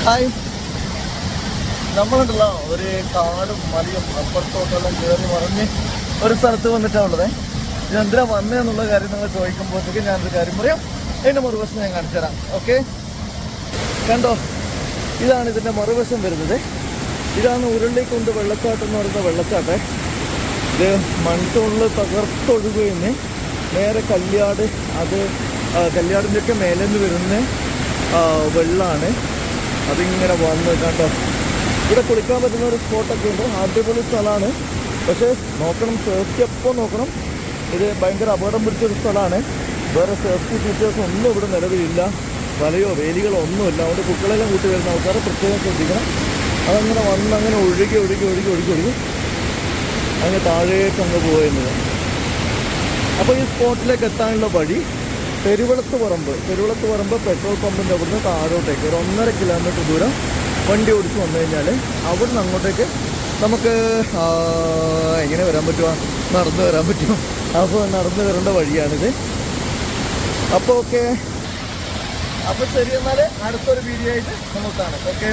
Hi, നമ്മളുണ്ടല്ലോ ഒരു കാടും മലയും അപ്പുറത്തോട്ടെല്ലാം കയറി മറിഞ്ഞ് ഒരു സ്ഥലത്ത് വന്നിട്ടാണുള്ളത്. ഇതെന്തിനാ വന്നതെന്നുള്ള കാര്യം നിങ്ങൾ ചോദിക്കുമ്പോഴത്തേക്ക് ഞാനൊരു കാര്യം പറയാം. അതിൻ്റെ മറുവശം ഞാൻ കാണിച്ചു തരാം. ഓക്കെ, കണ്ടോ, ഇതാണ് ഇതിൻ്റെ മറുവശം വരുന്നത്. ഇതാണ് ഉരുളിക്കൊണ്ട് വെള്ളച്ചാട്ടം എന്ന് പറയുന്ന വെള്ളച്ചാട്ടം. ഇത് മൺസൂണിൽ തകർത്തൊഴുകുകയെന്ന് നേരെ കല്യാട്, അത് കല്യാടിൻ്റെയൊക്കെ മേലെ നിന്ന് വരുന്ന വെള്ളമാണ്. അതിങ്ങനെ വന്ന് കണ്ടോ, ഇവിടെ കുളിക്കാൻ പറ്റുന്ന ഒരു സ്പോട്ടൊക്കെ ഉണ്ട്. അടിപൊളി സ്ഥലമാണ്. പക്ഷേ നോക്കണം, സേഫ്റ്റി എപ്പോൾ നോക്കണം. ഇത് ഭയങ്കര അപകടം പിടിച്ചൊരു സ്ഥലമാണ്. വേറെ സേഫ്റ്റി ഫീച്ചേഴ്സ് ഒന്നും ഇവിടെ നിലവിലില്ല. വലയോ വേലികളോ ഒന്നുമില്ല. അതുകൊണ്ട് കുട്ടികളെല്ലാം കൂട്ടി വരുന്ന ആൾക്കാരെ പ്രത്യേകം ശ്രദ്ധിക്കണം. അതങ്ങനെ വന്ന് അങ്ങനെ ഒഴുകി ഒഴുകി ഒഴുകി ഒഴുകി ഒഴുകി അങ്ങനെ താഴേക്ക് അങ്ങ് പോയിരുന്നത്. അപ്പോൾ ഈ സ്പോട്ടിലേക്ക് എത്താനുള്ള വഴി പെരുവളത്ത് പറമ്പ് പെട്രോൾ പമ്പിൻ്റെ അവിടുന്ന് താഴോട്ടേക്ക് ഒരു 1.5 കിലോമീറ്റർ ദൂരം വണ്ടി ഓടിച്ച് വന്നു കഴിഞ്ഞാൽ അവിടുന്ന് അങ്ങോട്ടേക്ക് നമുക്ക് എങ്ങനെ വരാൻ പറ്റുമോ, നടന്ന് വരാൻ പറ്റുമോ. അപ്പോൾ നടന്ന് വരേണ്ട വഴിയാണിത്. അപ്പോൾ ഓക്കെ, അപ്പോൾ ശരി, എന്നാൽ അടുത്തൊരു വീഡിയോ ആയിട്ട് നമുക്ക് കാണാം. ഓക്കെ.